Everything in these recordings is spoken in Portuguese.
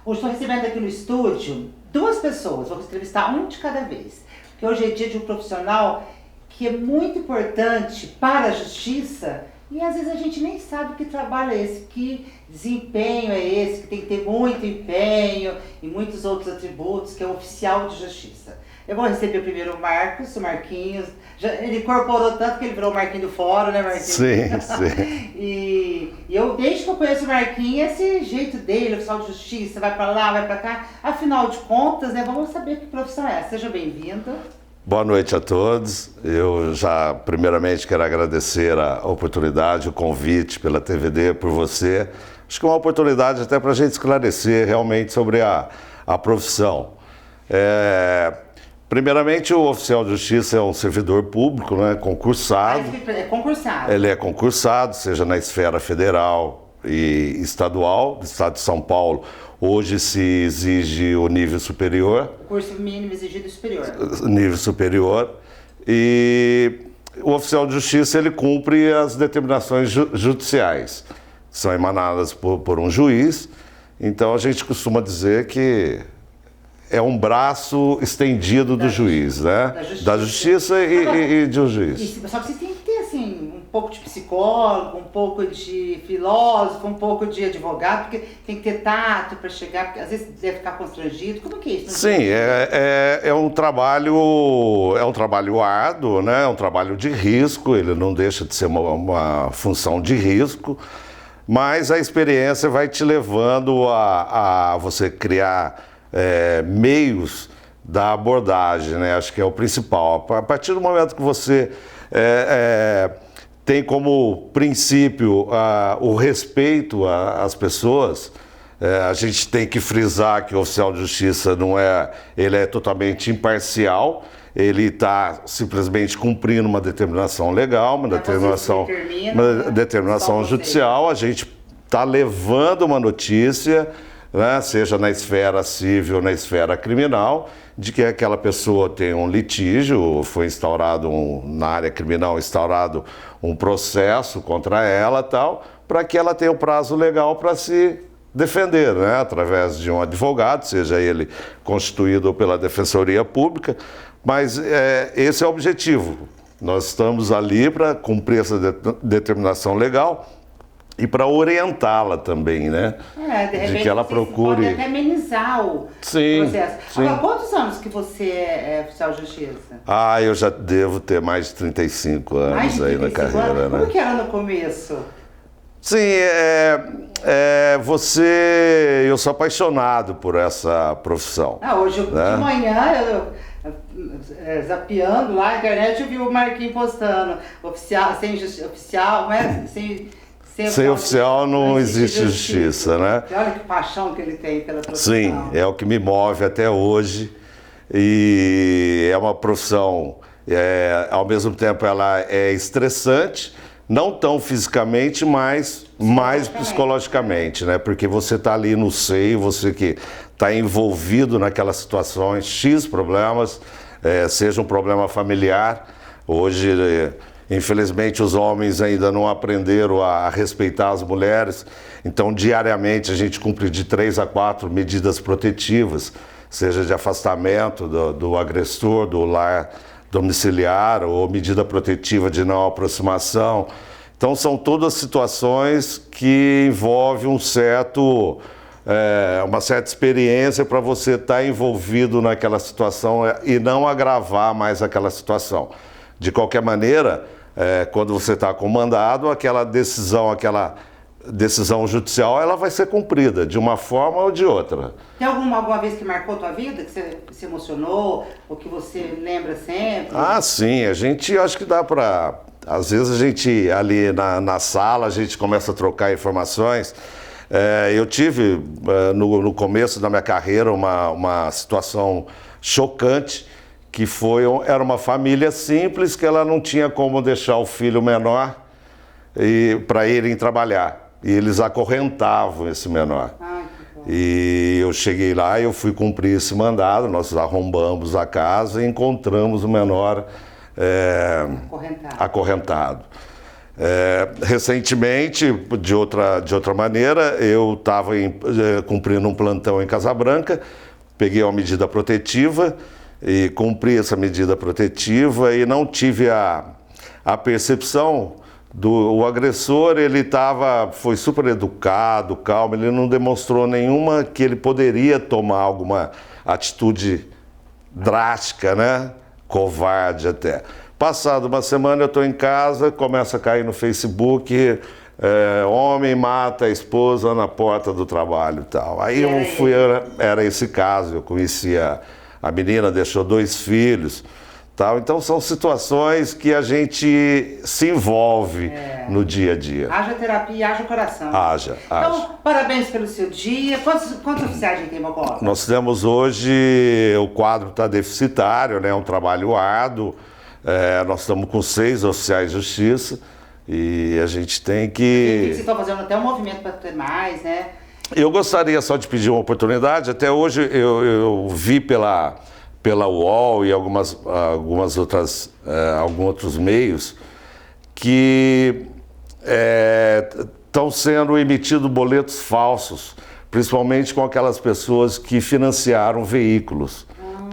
Hoje estou recebendo aqui no estúdio duas pessoas, vou entrevistar um de cada vez. Porque hoje é dia de um profissional que é muito importante para a justiça e às vezes a gente nem sabe que trabalho é esse, que desempenho é esse, que tem que ter muito empenho e muitos outros atributos, que é o oficial de justiça. Eu vou receber primeiro o Marcos, o Marquinhos. Ele incorporou tanto que ele virou o Marquinhos do Fórum, né, Marquinhos? Sim, sim. E eu, desde que eu conheço o Marquinhos, esse jeito dele, oficial de justiça, vai pra lá, vai pra cá. Afinal de contas, né, vamos saber que profissão é essa. Seja bem-vindo. Boa noite a todos. Eu já, primeiramente, quero agradecer a oportunidade, o convite pela TVD, por você. Acho que é uma oportunidade até para a gente esclarecer realmente sobre a profissão. Primeiramente, o oficial de justiça é um servidor público, né, concursado. É concursado. Ele é concursado, seja na esfera federal e estadual, do estado de São Paulo. Hoje se exige o nível superior. O curso mínimo exigido superior. Nível superior. E o oficial de justiça, ele cumpre as determinações judiciais, que são emanadas por um juiz. Então a gente costuma dizer que é um braço estendido do juiz, né? Da justiça e de um juiz. Só que você tem que ter, assim, um pouco de psicólogo, um pouco de filósofo, um pouco de advogado, porque tem que ter tato para chegar, porque às vezes deve ficar constrangido. Como que é isso? Sim, é um trabalho árduo, né? É um trabalho de risco, ele não deixa de ser uma função de risco, mas a experiência vai te levando a você criar meios da abordagem, né? Acho que é o principal. A partir do momento que você tem como princípio o respeito às pessoas, a gente tem que frisar que o oficial de justiça ele é totalmente imparcial, ele está simplesmente cumprindo uma determinação legal, uma determinação judicial, a gente está levando uma notícia, né, seja na esfera civil ou na esfera criminal, de que aquela pessoa tem um litígio, foi instaurado na área criminal, instaurado um processo contra ela, tal, para que ela tenha o prazo legal para se defender, né, através de um advogado, seja ele constituído pela Defensoria Pública, mas esse é o objetivo. Nós estamos ali para cumprir essa determinação legal e para orientá-la também, né? De que ela procure... Pode até amenizar o processo. Sim. Agora, quantos anos que você é oficial de justiça? Eu já devo ter mais de 35 anos aí na carreira, né? Como que era no começo? Sim, eu sou apaixonado por essa profissão. Hoje, né? De manhã, zapeando lá na internet, eu vi o Marquinhos postando, oficial, sem oficial não existe justiça, né? Olha que paixão que ele tem pela profissão. Sim, é o que me move até hoje. E é uma profissão, ao mesmo tempo ela é estressante, não tão fisicamente, mas mais psicologicamente, né? Porque você está ali no seio, você que está envolvido naquelas situações, X problemas, seja um problema familiar. Hoje, infelizmente, os homens ainda não aprenderam a respeitar as mulheres, então diariamente a gente cumpre de 3 a 4 medidas protetivas, seja de afastamento do agressor, do lar domiciliar ou medida protetiva de não aproximação. Então são todas situações que envolvem uma certa experiência para você estar envolvido naquela situação e não agravar mais aquela situação. De qualquer maneira, quando você está comandado, aquela decisão judicial, ela vai ser cumprida de uma forma ou de outra. Tem alguma vez que marcou a tua vida, que você se emocionou, ou que você lembra sempre? Sim, acho que dá para... Às vezes a gente, ali na sala, a gente começa a trocar informações. Eu tive, no começo da minha carreira, uma situação chocante, que era uma família simples, que ela não tinha como deixar o filho menor para irem trabalhar. E eles acorrentavam esse menor. E eu cheguei lá e eu fui cumprir esse mandado, nós arrombamos a casa e encontramos o menor acorrentado. Recentemente, de outra maneira, eu estava cumprindo um plantão em Casabranca, peguei uma medida protetiva e cumpri essa medida protetiva e não tive a percepção o agressor, ele foi super educado, calmo, ele não demonstrou nenhuma que ele poderia tomar alguma atitude drástica, né? Covarde até. Passado uma semana eu estou em casa, começa a cair no Facebook, homem mata a esposa na porta do trabalho e tal. Aí eu fui, era esse caso, eu conhecia a menina, deixou 2 filhos. Tal. Então são situações que a gente se envolve no dia a dia. Haja terapia, haja coração. Haja. Então, parabéns pelo seu dia. Quantos oficiais a gente tem em Mococa? Nós temos hoje, o quadro está deficitário, né? É um trabalho árduo. Nós estamos com 6 oficiais de justiça e a gente tem que... Vocês estão fazendo até um movimento para ter mais, né? Eu gostaria só de pedir uma oportunidade. Até hoje eu vi pela UOL e alguns outros meios que estão sendo emitidos boletos falsos, principalmente com aquelas pessoas que financiaram veículos,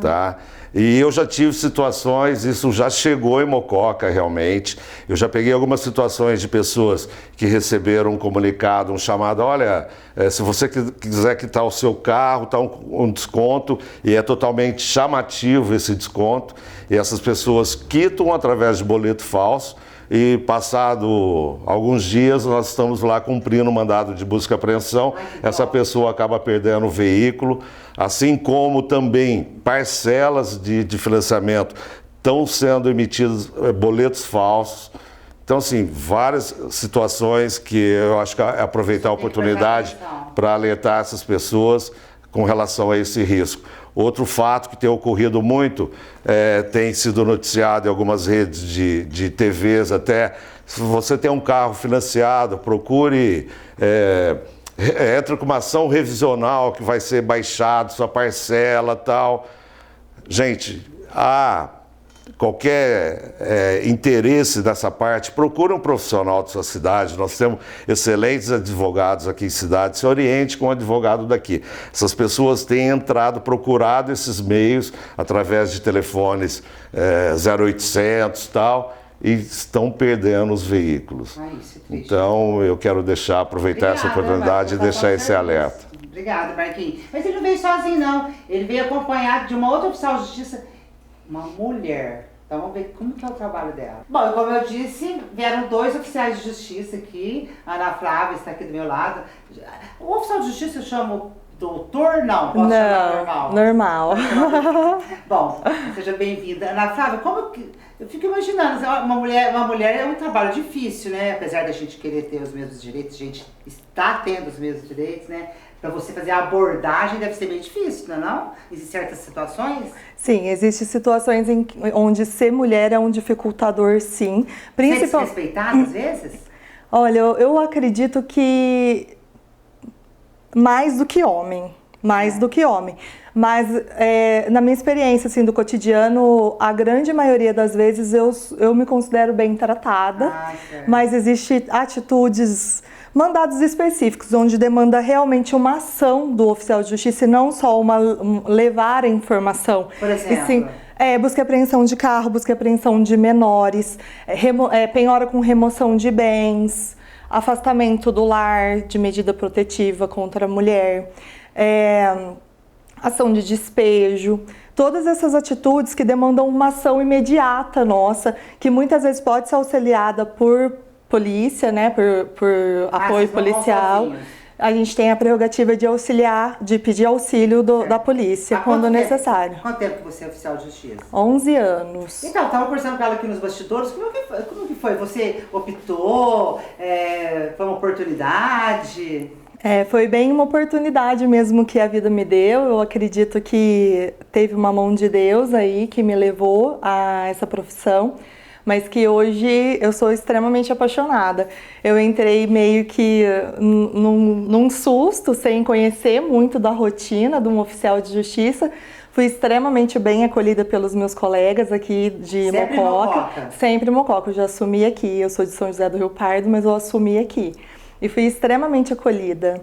tá? E eu já tive situações, isso já chegou em Mococa realmente, eu já peguei algumas situações de pessoas que receberam um comunicado, um chamado, olha, se você quiser quitar o seu carro, está um desconto, e é totalmente chamativo esse desconto, e essas pessoas quitam através de boleto falso, e passado alguns dias nós estamos lá cumprindo o mandado de busca e apreensão, essa pessoa acaba perdendo o veículo, assim como também parcelas de financiamento estão sendo emitidos boletos falsos. Então, assim, várias situações que eu acho que é aproveitar a oportunidade para alertar essas pessoas com relação a esse risco. Outro fato que tem ocorrido muito, tem sido noticiado em algumas redes de TVs até, se você tem um carro financiado, procure, entra com uma ação revisional que vai ser baixado sua parcela e tal. Gente, qualquer interesse dessa parte, procure um profissional de sua cidade. Nós temos excelentes advogados aqui em cidade, se oriente com um advogado daqui. Essas pessoas têm entrado, procurado esses meios através de telefones 0800 e tal, e estão perdendo os veículos. Então eu quero aproveitar essa oportunidade e deixar esse alerta. Obrigada, Marquinhos. Mas ele não veio sozinho não, ele veio acompanhado de uma outra oficial de justiça, uma mulher. Então vamos ver como que é o trabalho dela. Bom, como eu disse, vieram 2 oficiais de justiça aqui. A Ana Flávia está aqui do meu lado. O oficial de justiça eu chamo doutor? Não, posso chamar normal? Normal. Bom, seja bem-vinda. Ana Flávia, como que... Eu fico imaginando, uma mulher é um trabalho difícil, né? Apesar da gente querer ter os mesmos direitos, a gente está tendo os mesmos direitos, né? Para você fazer a abordagem deve ser bem difícil, não é não? Existem certas situações? Sim, existem situações onde ser mulher é um dificultador, sim. Ser desrespeitada às vezes? Olha, eu acredito que mais do que homem. Mas na minha experiência assim, do cotidiano, a grande maioria das vezes eu me considero bem tratada, mas existem atitudes, mandados específicos, onde demanda realmente uma ação do oficial de justiça e não só levar a informação. Por exemplo? E sim, busca e apreensão de carro, busca e apreensão de menores, penhora com remoção de bens, afastamento do lar de medida protetiva contra a mulher, ação de despejo, todas essas atitudes que demandam uma ação imediata nossa, que muitas vezes pode ser auxiliada por polícia, né, por apoio policial. A gente tem a prerrogativa de auxiliar, de pedir auxílio da polícia quando necessário. Quanto tempo você é oficial de justiça? 11 anos. Então, estava conversando com ela aqui nos bastidores, como que foi? Você optou? Foi uma oportunidade? Foi bem uma oportunidade mesmo que a vida me deu. Eu acredito que teve uma mão de Deus aí que me levou a essa profissão. mas que hoje eu sou extremamente apaixonada. Eu entrei meio que num susto, sem conhecer muito da rotina de um oficial de justiça. Fui extremamente bem acolhida pelos meus colegas aqui de Mococa. Sempre Mococa, eu já assumi aqui. Eu sou de São José do Rio Pardo, mas eu assumi aqui. E fui extremamente acolhida.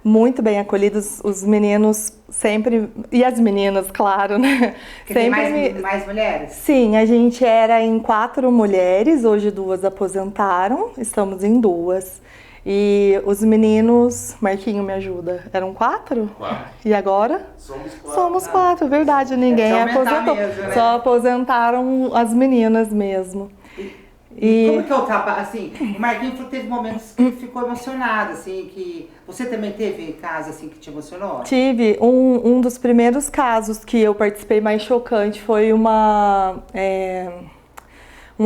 Muito bem acolhidos, os meninos sempre, e as meninas, claro, né? Porque tem mais mulheres? Sim, a gente era em 4 mulheres, hoje 2 aposentaram, estamos em 2. E os meninos, Marquinho me ajuda, eram 4? 4. E agora? Somos 4. Somos 4, verdade, ninguém aposentou. Mesmo, né? Só aposentaram as meninas mesmo. E como que eu tava, assim, o Marquinhos teve momentos que ficou emocionado, assim, que você também teve casos assim que te emocionou? Tive. Um dos primeiros casos que eu participei mais chocante foi um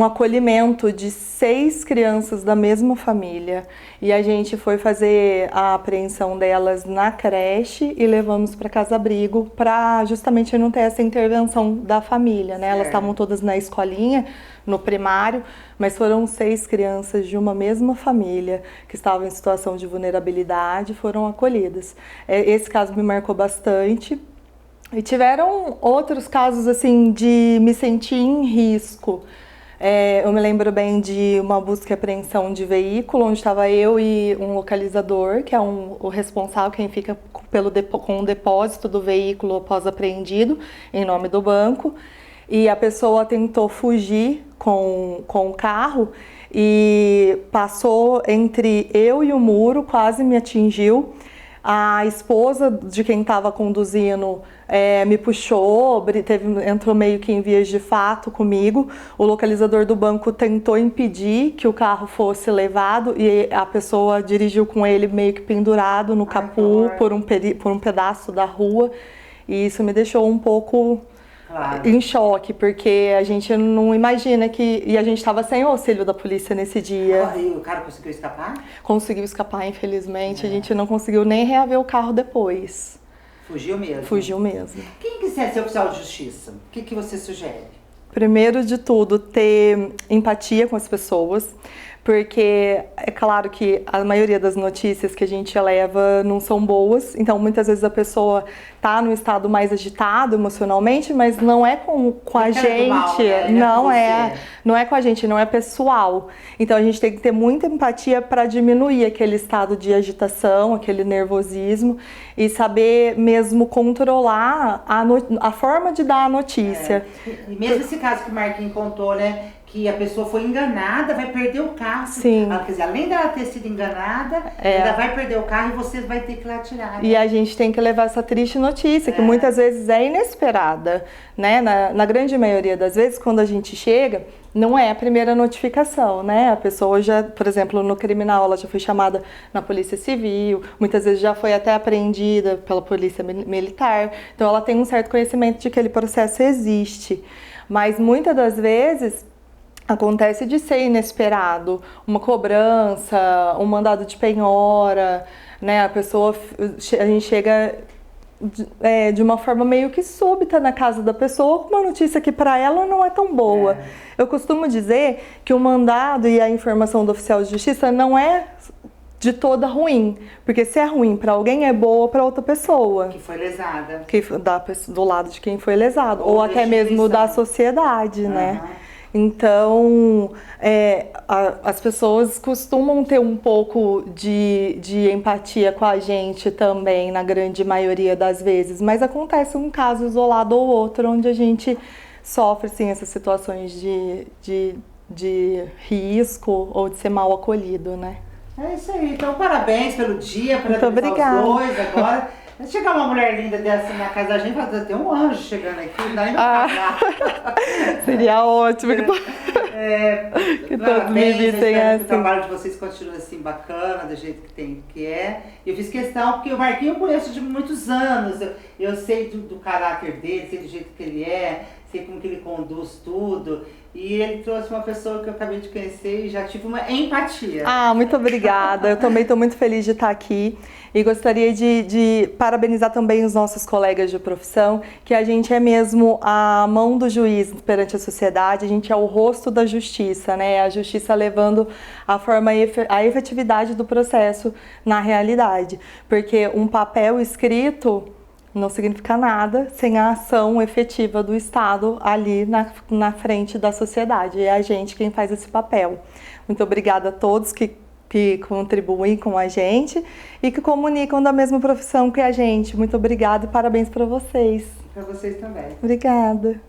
acolhimento de 6 crianças da mesma família. E a gente foi fazer a apreensão delas na creche e levamos para casa-abrigo para justamente não ter essa intervenção da família, né? Elas estavam todas na escolinha, no primário, mas foram 6 crianças de uma mesma família que estavam em situação de vulnerabilidade, foram acolhidas. Esse caso me marcou bastante. E tiveram outros casos assim de me sentir em risco. Eu me lembro bem de uma busca e apreensão de veículo, onde estava eu e um localizador, que é o responsável, quem fica com o depósito do veículo após apreendido, em nome do banco. E a pessoa tentou fugir com o carro e passou entre eu e o muro, quase me atingiu. A esposa de quem estava conduzindo me puxou, entrou meio que em vias de fato comigo. O localizador do banco tentou impedir que o carro fosse levado e a pessoa dirigiu com ele meio que pendurado no capô por um pedaço da rua. E isso me deixou um pouco em choque, porque a gente não imagina que... E a gente estava sem o auxílio da polícia nesse dia. E o cara conseguiu escapar? Conseguiu escapar, infelizmente. A gente não conseguiu nem reaver o carro depois. Fugiu mesmo? Fugiu mesmo. Quem quiser ser oficial de justiça, o que você sugere? Primeiro de tudo, ter empatia com as pessoas, porque é claro que a maioria das notícias que a gente leva não são boas, então muitas vezes a pessoa está num estado mais agitado emocionalmente, mas não é com a gente, mal, né? não é com a gente, não é pessoal. Então a gente tem que ter muita empatia para diminuir aquele estado de agitação, aquele nervosismo e saber mesmo controlar a forma de dar a notícia. E mesmo esse caso que o Marquinhos contou, né? Que a pessoa foi enganada, vai perder o carro. Sim. Quer dizer, além dela ter sido enganada, ainda vai perder o carro e você vai ter que ir lá tirar. Né? E a gente tem que levar essa triste notícia, que muitas vezes é inesperada, né? Na grande maioria das vezes, quando a gente chega, não é a primeira notificação, né? A pessoa já, por exemplo, no criminal, ela já foi chamada na polícia civil, muitas vezes já foi até apreendida pela polícia militar, então ela tem um certo conhecimento de que aquele processo existe. Mas muitas das vezes acontece de ser inesperado, uma cobrança, um mandado de penhora, né? A gente chega de uma forma meio que súbita na casa da pessoa com uma notícia que para ela não é tão boa. Eu costumo dizer que o mandado e a informação do oficial de justiça não é de toda ruim, porque se é ruim para alguém é boa para outra pessoa que foi lesada, do lado de quem foi lesado, ou até mesmo da sociedade, né? Então, as pessoas costumam ter um pouco de empatia com a gente também, na grande maioria das vezes, mas acontece um caso isolado ou outro onde a gente sofre assim, essas situações de risco ou de ser mal acolhido, né? É isso aí. Então, parabéns pelo dia, Muito obrigada. Os dois agora. Se chegar uma mulher linda dessa na casa da gente, vai ter um anjo chegando aqui, não dá nem pra pagar. Seria ótimo que todos me vissem assim. O trabalho de vocês continua assim bacana, do jeito que é. Eu fiz questão, porque o Marquinhos eu conheço de muitos anos, eu sei do caráter dele, sei do jeito que ele é. sei como que ele conduz tudo. E ele trouxe uma pessoa que eu acabei de conhecer e já tive uma empatia. Ah, muito obrigada. Eu também estou muito feliz de estar aqui e gostaria de parabenizar também os nossos colegas de profissão, que a gente é mesmo a mão do juiz perante a sociedade, a gente é o rosto da justiça, né? A justiça levando a efetividade do processo na realidade, porque um papel escrito não significa nada sem a ação efetiva do Estado ali na frente da sociedade. É a gente quem faz esse papel. Muito obrigada a todos que contribuem com a gente e que comunicam da mesma profissão que a gente. Muito obrigada e parabéns para vocês. Para vocês também. Obrigada.